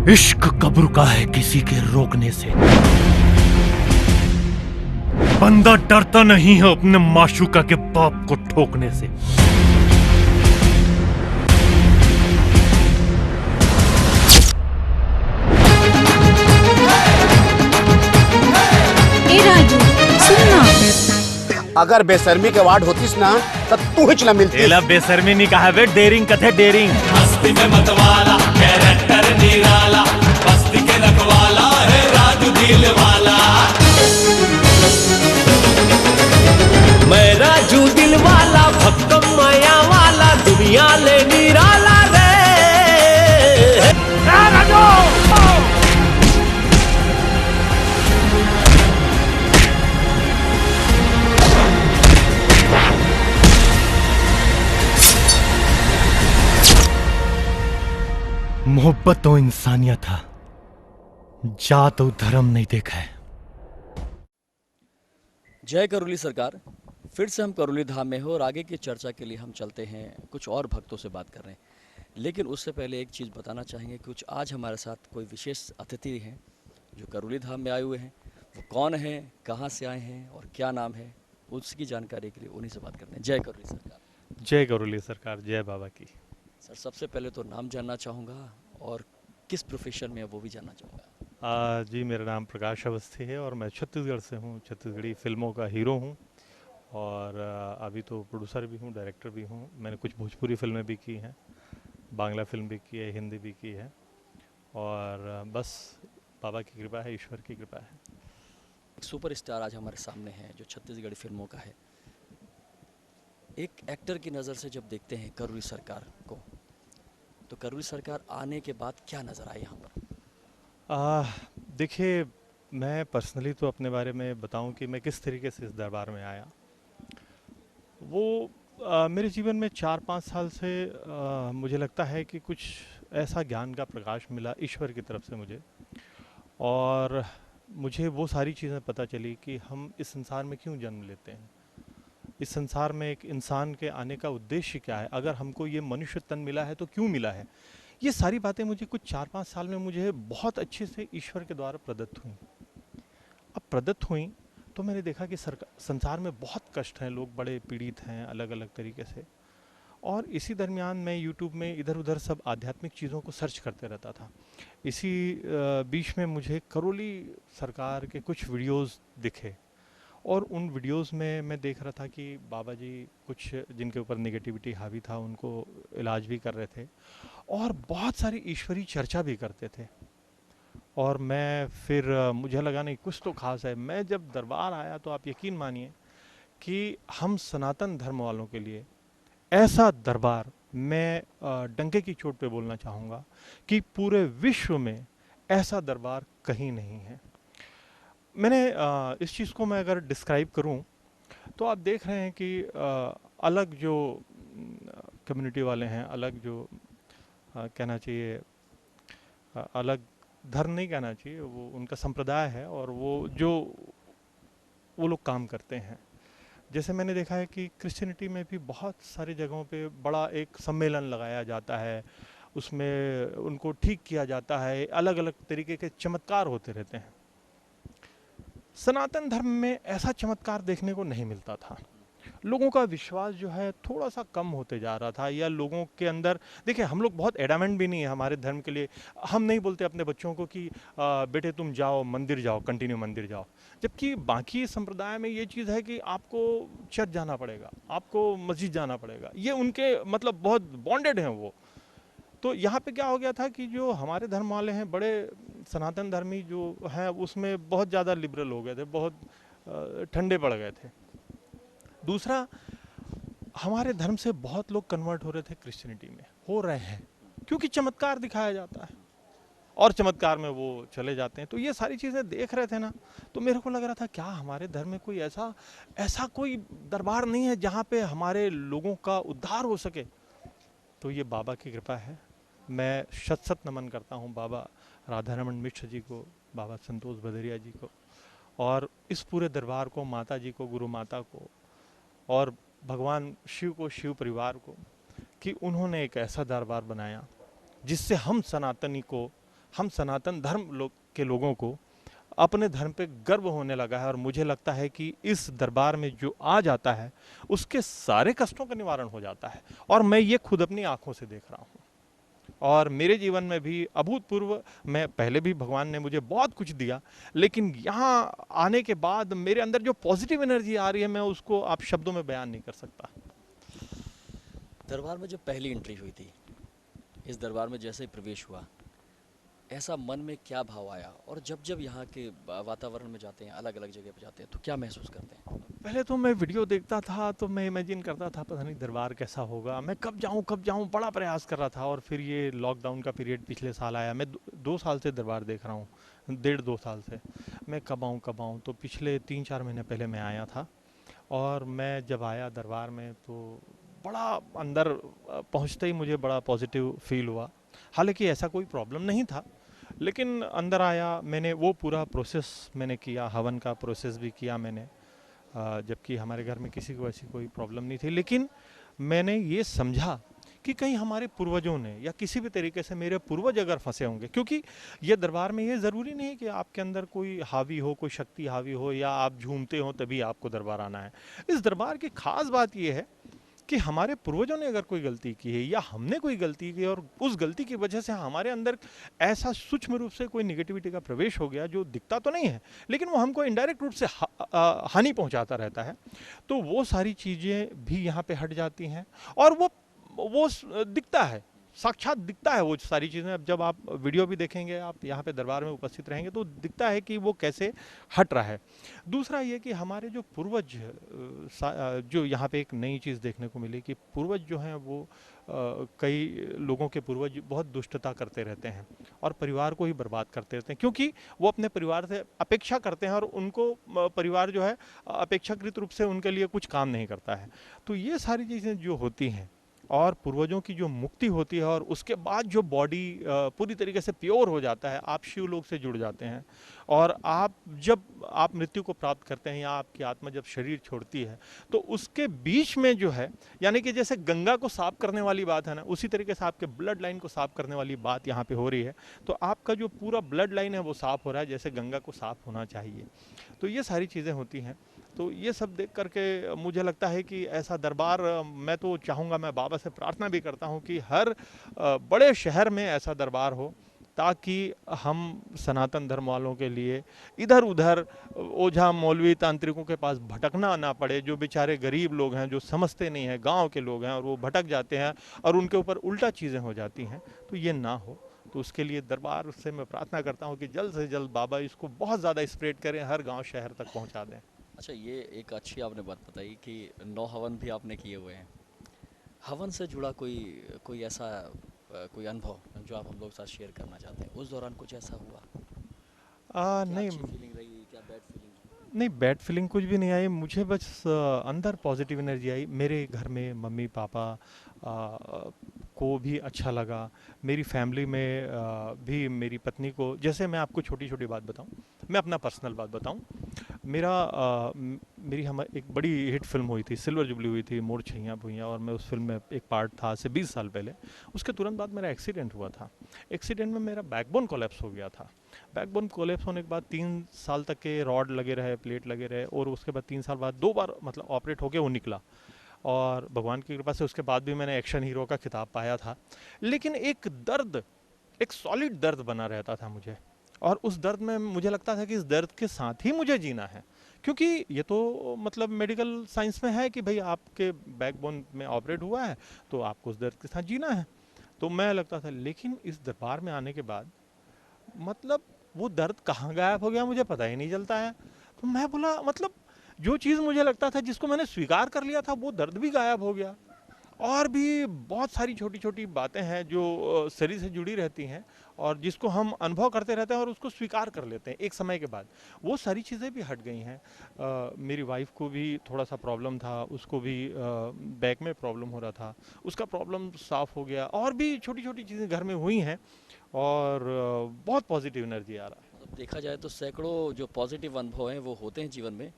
इश्क कब्र का है किसी के रोकने से। बंदा डरता नहीं है अपने माशूका के बाप को ठोकने से। ए राजू सुन ना, अगर बेशर्मी के वार्ड होतीस ना तो तू हिचला मिलती। एला बेशर्मी नहीं कहा बे, डेरिंग कथे डेरिंग। मस्ती में मतवाला कैरेक्टर निराला, बस्ती के रखवाला है राजू दिल वाला। मैं राजू दिल वाला, भक्कम माया वाला, दुनिया ले निराला रे। राजू मोहब्बत तो इंसानियत था, जात और धर्म नहीं देखा है। जय करोली सरकार। फिर से हम करोली धाम में हो और आगे की चर्चा के लिए हम चलते हैं, कुछ और भक्तों से बात कर रहे हैं। लेकिन उससे पहले एक चीज़ बताना चाहेंगे, कुछ आज हमारे साथ कोई विशेष अतिथि हैं जो करोली धाम में आए हुए हैं। वो कौन हैं, कहाँ से आए हैं और क्या नाम है, उसकी जानकारी के लिए उन्हीं से बात करते हैं। जय करोली सरकार। जय करोली सरकार, जय बाबा की। सर, सबसे पहले तो नाम जानना चाहूँगा और किस प्रोफेशन में है वो भी जानना चाहूँगा। जी, मेरा नाम प्रकाश अवस्थी है और मैं छत्तीसगढ़ से हूँ। छत्तीसगढ़ी फिल्मों का हीरो हूँ और अभी तो प्रोड्यूसर भी हूँ, डायरेक्टर भी हूँ। मैंने कुछ भोजपुरी फिल्में भी की हैं, बांग्ला फिल्म भी की है, हिंदी भी की है और बस बाबा की कृपा है, ईश्वर की कृपा है। एक सुपरस्टार आज हमारे सामने है जो छत्तीसगढ़ी फिल्मों का है। एक एक्टर की नज़र से जब देखते हैं करोली सरकार को, तो करोली सरकार आने के बाद क्या नज़र आया यहाँ पर? देखिए, मैं पर्सनली तो अपने बारे में बताऊं कि मैं किस तरीके से इस दरबार में आया। वो मेरे जीवन में 4-5 साल से मुझे लगता है कि कुछ ऐसा ज्ञान का प्रकाश मिला ईश्वर की तरफ से मुझे, और मुझे वो सारी चीज़ें पता चली कि हम इस संसार में क्यों जन्म लेते हैं, इस संसार में एक इंसान के आने का उद्देश्य क्या है, अगर हमको ये मनुष्य तन मिला है तो क्यों मिला है। ये सारी बातें मुझे कुछ 4-5 साल में मुझे बहुत अच्छे से ईश्वर के द्वारा प्रदत्त हुई। अब प्रदत्त हुई तो मैंने देखा कि संसार में बहुत कष्ट हैं, लोग बड़े पीड़ित हैं अलग अलग तरीके से। और इसी दरमियान मैं यूट्यूब में इधर उधर सब आध्यात्मिक चीज़ों को सर्च करते रहता था। इसी बीच में मुझे करोली सरकार के कुछ वीडियोस दिखे और उन वीडियोस में मैं देख रहा था कि बाबा जी कुछ जिनके ऊपर नेगेटिविटी हावी था उनको इलाज भी कर रहे थे और बहुत सारी ईश्वरीय चर्चा भी करते थे। और मैं फिर मुझे लगा नहीं, कुछ तो खास है। मैं जब दरबार आया तो आप यकीन मानिए कि हम सनातन धर्म वालों के लिए ऐसा दरबार, मैं डंके की चोट पे बोलना चाहूँगा कि पूरे विश्व में ऐसा दरबार कहीं नहीं है। मैंने इस चीज़ को मैं अगर डिस्क्राइब करूं तो आप देख रहे हैं कि अलग जो कम्युनिटी वाले हैं, अलग जो कहना चाहिए, अलग धर्म नहीं कहना चाहिए, वो उनका संप्रदाय है और वो लोग काम करते हैं। जैसे मैंने देखा है कि क्रिश्चियनिटी में भी बहुत सारी जगहों पे बड़ा एक सम्मेलन लगाया जाता है, उसमें उनको ठीक किया जाता है, अलग अलग तरीके के चमत्कार होते रहते हैं। सनातन धर्म में ऐसा चमत्कार देखने को नहीं मिलता था। लोगों का विश्वास जो है थोड़ा सा कम होते जा रहा था, या लोगों के अंदर, देखिए हम लोग बहुत एडामेंट भी नहीं है हमारे धर्म के लिए। हम नहीं बोलते अपने बच्चों को कि बेटे तुम जाओ मंदिर जाओ, कंटिन्यू मंदिर जाओ, जबकि बाकी संप्रदाय में ये चीज़ है कि आपको चर्च जाना पड़ेगा, आपको मस्जिद जाना पड़ेगा। ये उनके मतलब बहुत बॉन्डेड हैं वो। तो यहाँ पे क्या हो गया था कि जो हमारे धर्म वाले हैं, बड़े सनातन धर्मी जो हैं, उसमें बहुत ज़्यादा लिबरल हो गए थे, बहुत ठंडे पड़ गए थे। दूसरा, हमारे धर्म से बहुत लोग कन्वर्ट हो रहे थे क्रिश्चियनिटी में, हो रहे हैं, क्योंकि चमत्कार दिखाया जाता है और चमत्कार में वो चले जाते हैं। तो ये सारी चीज़ें देख रहे थे ना, तो मेरे को लग रहा था क्या हमारे धर्म में कोई ऐसा कोई दरबार नहीं है जहाँ पे हमारे लोगों का उद्धार हो सके। तो ये बाबा की कृपा है। मैं शत शत नमन करता हूँ बाबा राधारमण मिश्र जी को, बाबा संतोष भदरिया जी को, और इस पूरे दरबार को, माता जी को, गुरु माता को, और भगवान शिव को, शिव परिवार को, कि उन्होंने एक ऐसा दरबार बनाया जिससे हम सनातनी को हम सनातन धर्म के लोगों को अपने धर्म पे गर्व होने लगा है, और मुझे लगता है कि इस दरबार में जो आ जाता है उसके सारे कष्टों का निवारण हो जाता है, और मैं ये खुद अपनी आंखों से देख रहा हूँ। और मेरे जीवन में भी अभूतपूर्व, मैं पहले भी भगवान ने मुझे बहुत कुछ दिया, लेकिन यहाँ आने के बाद मेरे अंदर जो पॉजिटिव एनर्जी आ रही है, मैं उसको आप शब्दों में बयान नहीं कर सकता। दरबार में जब पहली एंट्री हुई थी, इस दरबार में जैसे ही प्रवेश हुआ, ऐसा मन में क्या भाव आया? और जब जब यहाँ के वातावरण में जाते हैं, अलग अलग जगह पे जाते हैं, तो क्या महसूस करते हैं? पहले तो मैं वीडियो देखता था तो मैं इमेजिन करता था पता नहीं दरबार कैसा होगा, मैं कब जाऊं बड़ा प्रयास कर रहा था। और फिर ये लॉकडाउन का पीरियड पिछले साल आया, मैं 2 साल से दरबार देख रहा हूँ, 1.5-2 साल से मैं कब आऊँ। तो पिछले 3-4 महीने पहले मैं आया था, और मैं जब आया दरबार में तो बड़ा अंदर पहुँचते ही मुझे बड़ा पॉजिटिव फील हुआ। हालांकि ऐसा कोई प्रॉब्लम नहीं था, लेकिन अंदर आया, मैंने वो पूरा प्रोसेस मैंने किया, हवन का प्रोसेस भी किया मैंने, जबकि हमारे घर में किसी को ऐसी कोई प्रॉब्लम नहीं थी। लेकिन मैंने ये समझा कि कहीं हमारे पूर्वजों ने या किसी भी तरीके से मेरे पूर्वज अगर फंसे होंगे, क्योंकि ये दरबार में ये ज़रूरी नहीं है कि आपके अंदर कोई हावी हो, कोई शक्ति हावी हो, या आप झूमते हो तभी आपको दरबार आना है। इस दरबार की खास बात ये है कि हमारे पूर्वजों ने अगर कोई गलती की है या हमने कोई गलती की, और उस गलती की वजह से हमारे अंदर ऐसा सूक्ष्म रूप से कोई निगेटिविटी का प्रवेश हो गया जो दिखता तो नहीं है, लेकिन वो हमको इनडायरेक्ट रूप से हानि पहुंचाता रहता है, तो वो सारी चीज़ें भी यहाँ पे हट जाती हैं। और वो दिखता है, साक्षात दिखता है वो सारी चीज़ें। अब जब आप वीडियो भी देखेंगे, आप यहाँ पे दरबार में उपस्थित रहेंगे, तो दिखता है कि वो कैसे हट रहा है। दूसरा ये कि हमारे जो पूर्वज, जो यहाँ पे एक नई चीज़ देखने को मिली कि पूर्वज जो हैं वो कई लोगों के पूर्वज बहुत दुष्टता करते रहते हैं और परिवार को ही बर्बाद करते रहते हैं, क्योंकि वो अपने परिवार से अपेक्षा करते हैं, और उनको परिवार जो है अपेक्षाकृत रूप से उनके लिए कुछ काम नहीं करता है। तो ये सारी चीज़ें जो होती हैं, और पूर्वजों की जो मुक्ति होती है, और उसके बाद जो बॉडी पूरी तरीके से प्योर हो जाता है, आप शिवलोक से जुड़ जाते हैं, और आप जब आप मृत्यु को प्राप्त करते हैं या आपकी आत्मा जब शरीर छोड़ती है, तो उसके बीच में जो है, यानी कि जैसे गंगा को साफ करने वाली बात है ना, उसी तरीके से आपके ब्लड लाइन को साफ करने वाली बात यहाँ पे हो रही है। तो आपका जो पूरा ब्लड लाइन है वो साफ हो रहा है, जैसे गंगा को साफ होना चाहिए। तो ये सारी चीज़ें होती हैं। तो ये सब देख करके मुझे लगता है कि ऐसा दरबार, मैं तो चाहूँगा, मैं बाबा से प्रार्थना भी करता हूँ कि हर बड़े शहर में ऐसा दरबार हो, ताकि हम सनातन धर्म वालों के लिए इधर उधर ओझा मौलवी तांत्रिकों के पास भटकना ना पड़े। जो बेचारे गरीब लोग हैं, जो समझते नहीं हैं, गांव के लोग हैं, और वो भटक जाते हैं और उनके ऊपर उल्टा चीज़ें हो जाती हैं, तो ये ना हो। तो उसके लिए दरबार से मैं प्रार्थना करता हूँ कि जल्द से जल्द बाबा इसको बहुत ज़्यादा स्प्रेड करें, हर गाँव शहर तक पहुँचा दें। अच्छा, ये एक अच्छी आपने बात बताई कि 9 हवन भी आपने किए हुए हैं। हवन से जुड़ा कोई कोई ऐसा कोई अनुभव जो आप हम लोग के साथ शेयर करना चाहते हैं? उस दौरान कुछ ऐसा हुआ? क्या नहीं, अच्छी फीलिंग रही, क्या बैड फीलिंग? नहीं, बैड फीलिंग कुछ भी नहीं आई मुझे, बस अंदर पॉजिटिव एनर्जी आई। मेरे घर में मम्मी पापा को भी अच्छा लगा, मेरी फैमिली में भी, मेरी पत्नी को। जैसे मैं आपको छोटी छोटी बात बताऊं, मैं अपना पर्सनल बात बताऊं, मेरी हम एक बड़ी हिट फिल्म हुई थी, सिल्वर जुबली हुई थी, मोर छैया भुइयां, और मैं उस फिल्म में एक पार्ट था आज से 20 साल पहले। उसके तुरंत बाद मेरा एक्सीडेंट हुआ था। एक्सीडेंट में मेरा बैकबोन कोलैप्स हो गया था। बैकबोन कोलैप्स होने के बाद 3 साल तक के रॉड लगे रहे, प्लेट लगे रहे, और उसके बाद 3 साल बाद 2 बार मतलब ऑपरेट होके वो निकला, और भगवान की कृपा से उसके बाद भी मैंने एक्शन हीरो का खिताब पाया था। लेकिन एक दर्द, एक सॉलिड दर्द बना रहता था मुझे, और उस दर्द में मुझे लगता था कि इस दर्द के साथ ही मुझे जीना है, क्योंकि ये तो मतलब मेडिकल साइंस में है कि भाई आपके बैकबोन में ऑपरेट हुआ है तो आपको उस दर्द के साथ जीना है। तो मैं लगता था, लेकिन इस दरबार में आने के बाद मतलब वो दर्द कहाँ गायब हो गया मुझे पता ही नहीं चलता है। तो मैं बोला, मतलब जो चीज़ मुझे लगता था, जिसको मैंने स्वीकार कर लिया था, वो दर्द भी गायब हो गया। और भी बहुत सारी छोटी छोटी बातें हैं जो शरीर से जुड़ी रहती हैं, और जिसको हम अनुभव करते रहते हैं और उसको स्वीकार कर लेते हैं एक समय के बाद, वो सारी चीज़ें भी हट गई हैं। मेरी वाइफ को भी थोड़ा सा प्रॉब्लम था, उसको भी बैक में प्रॉब्लम हो रहा था, उसका प्रॉब्लम साफ़ हो गया। और भी छोटी छोटी चीज़ें घर में हुई हैं, और बहुत पॉजिटिव एनर्जी आ रहा है। मतलब देखा जाए तो सैकड़ों जो पॉजिटिव अनुभव हैं वो होते हैं जीवन में,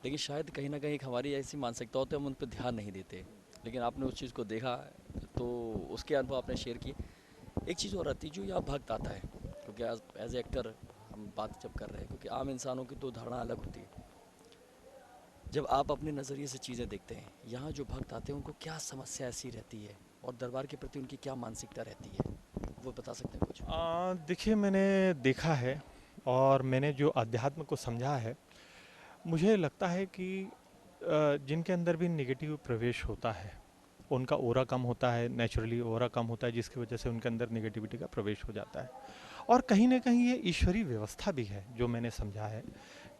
लेकिन शायद कहीं ना कहीं एक हमारी ऐसी मानसिकता होती है, हम उन पर ध्यान नहीं देते। लेकिन आपने उस चीज़ को देखा, तो उसके अनुभव आपने शेयर किए। एक चीज़ और आती है, जो यहाँ भक्त आता है, क्योंकि क्योंकि एज एक्टर हम बात जब कर रहे हैं, क्योंकि आम इंसानों की तो धारणा अलग होती है। जब आप अपने नज़रिए से चीज़ें देखते हैं, यहाँ जो भक्त आते हैं उनको क्या समस्या ऐसी रहती है और दरबार के प्रति उनकी क्या मानसिकता रहती है, वो बता सकते हैं कुछ? देखिए, मैंने देखा है और मैंने जो अध्यात्म को समझा है, मुझे लगता है कि जिनके अंदर भी नेगेटिव प्रवेश होता है, उनका ओरा कम होता है, नेचुरली ओरा कम होता है, जिसकी वजह से उनके अंदर नेगेटिविटी का प्रवेश हो जाता है। और कहीं ना कहीं ये ईश्वरीय व्यवस्था भी है, जो मैंने समझा है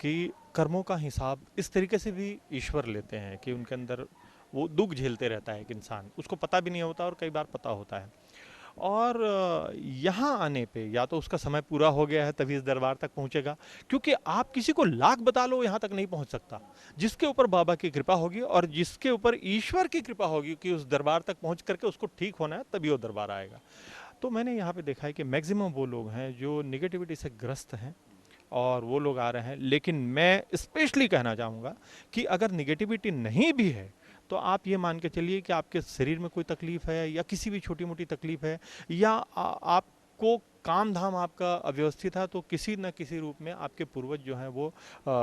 कि कर्मों का हिसाब इस तरीके से भी ईश्वर लेते हैं कि उनके अंदर वो दुख झेलते रहता है एक इंसान, उसको पता भी नहीं होता और कई बार पता होता है। और यहाँ आने पे या तो उसका समय पूरा हो गया है तभी इस दरबार तक पहुँचेगा, क्योंकि आप किसी को लाख बता लो यहाँ तक नहीं पहुँच सकता। जिसके ऊपर बाबा की कृपा होगी और जिसके ऊपर ईश्वर की कृपा होगी कि उस दरबार तक पहुँच करके उसको ठीक होना है, तभी वो दरबार आएगा। तो मैंने यहाँ पे देखा है कि मैक्सिमम वो लोग हैं जो निगेटिविटी से ग्रस्त हैं और वो लोग आ रहे हैं। लेकिन मैं स्पेशली कहना चाहूँगा कि अगर निगेटिविटी नहीं भी है तो आप ये मान के चलिए कि आपके शरीर में कोई तकलीफ है या किसी भी छोटी मोटी तकलीफ है या आपको काम धाम आपका अव्यवस्थित है, तो किसी न किसी रूप में आपके पूर्वज जो हैं वो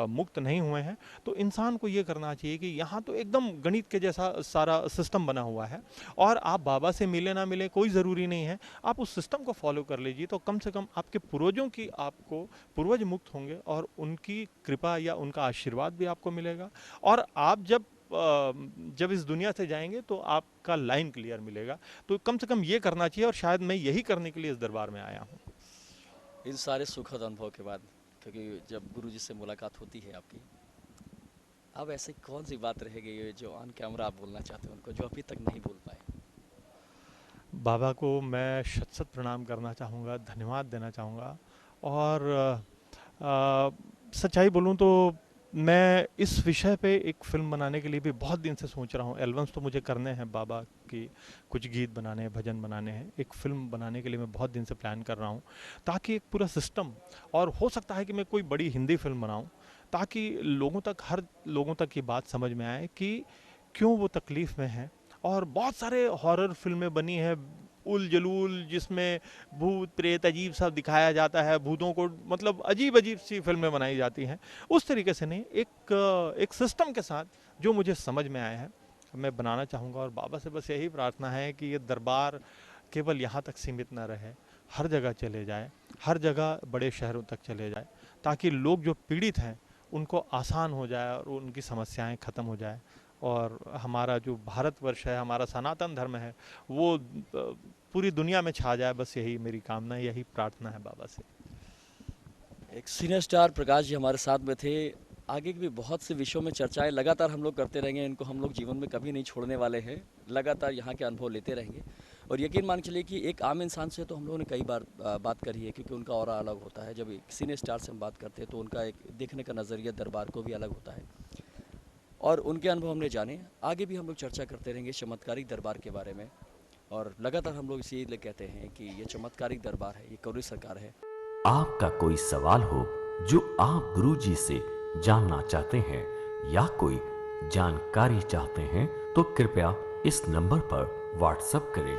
मुक्त नहीं हुए हैं। तो इंसान को ये करना चाहिए कि यहाँ तो एकदम गणित के जैसा सारा सिस्टम बना हुआ है और आप बाबा से मिले ना मिले कोई ज़रूरी नहीं है, आप उस सिस्टम को फॉलो कर लीजिए, तो कम से कम आपके पूर्वजों की आपको पूर्वज मुक्त होंगे और उनकी कृपा या उनका आशीर्वाद भी आपको मिलेगा। और आप जब इस दुनिया से जाएंगे तो आपका लाइन क्लियर मिलेगा। तो कम से कम ये करना चाहिए और शायद मैं यही करने के लिए इस दरबार में आया हूँ। इन सारे सुखद अनुभव के बाद, क्योंकि जब गुरुजी से मुलाकात होती है आपकी, अब ऐसी कौन सी बात रह गई है जो ऑन कैमरा आप बोलना चाहते हैं उनको, जो अभी तक नहीं बोल पाए? बाबा को मैं शत शत प्रणाम करना चाहूँगा, धन्यवाद देना चाहूँगा। और सच्चाई बोलूँ तो मैं इस विषय पे एक फ़िल्म बनाने के लिए भी बहुत दिन से सोच रहा हूँ। एल्बम्स तो मुझे करने हैं, बाबा की कुछ गीत बनाने हैं, भजन बनाने हैं। एक फ़िल्म बनाने के लिए मैं बहुत दिन से प्लान कर रहा हूँ, ताकि एक पूरा सिस्टम, और हो सकता है कि मैं कोई बड़ी हिंदी फ़िल्म बनाऊँ ताकि लोगों तक, हर लोगों तक ये बात समझ में आए कि क्यों वो तकलीफ़ में हैं। और बहुत सारे हॉरर फिल्में बनी हैं उल जलूल, जिसमें भूत प्रेत अजीब सा दिखाया जाता है, भूतों को मतलब अजीब अजीब सी फिल्में बनाई जाती हैं। उस तरीके से नहीं, एक सिस्टम के साथ जो मुझे समझ में आया है मैं बनाना चाहूँगा। और बाबा से बस यही प्रार्थना है कि ये दरबार केवल यहाँ तक सीमित ना रहे, हर जगह चले जाए, हर जगह बड़े शहरों तक चले जाए, ताकि लोग जो पीड़ित हैं उनको आसान हो जाए और उनकी समस्याएं ख़त्म हो जाए। और हमारा जो भारतवर्ष है, हमारा सनातन धर्म है, वो पूरी दुनिया में छा जाए। बस यही मेरी कामना है, यही प्रार्थना है बाबा से। एक सीनियर स्टार प्रकाश जी हमारे साथ में थे। आगे भी बहुत से विषयों में चर्चाएं लगातार हम लोग करते रहेंगे, इनको हम लोग जीवन में कभी नहीं छोड़ने वाले हैं, लगातार यहाँ के अनुभव लेते रहेंगे। और यकीन मान चलिए कि एक आम इंसान से तो हम लोगों ने कई बार बात करी है, क्योंकि उनका ऑरा अलग होता है। जब एक सीनियर स्टार से हम बात करते हैं तो उनका एक देखने का नज़रिया दरबार को भी अलग होता है और उनके अनुभव हमने जाने। आगे भी हम लोग चर्चा करते रहेंगे चमत्कारिक दरबार के बारे में, और लगातार हम लोग इसीलिए कहते हैं कि ये चमत्कारिक दरबार है, ये करौली सरकार है। आपका कोई सवाल हो जो आप गुरुजी से जानना चाहते हैं या कोई जानकारी चाहते हैं, तो कृपया इस नंबर पर व्हाट्सएप करें।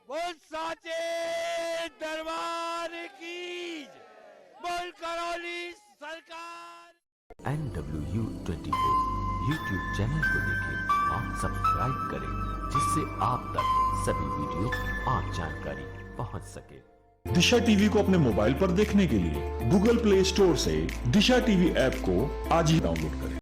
बोल साचे दरबार की, बोल करौली सरकार। NW24 यूट्यूब चैनल को देखें और सब्सक्राइब करें, जिससे आप तक सभी वीडियो और जानकारी पहुंच सके। दिशा टीवी को अपने मोबाइल पर देखने के लिए गूगल प्ले स्टोर से दिशा टीवी ऐप को आज ही डाउनलोड करें।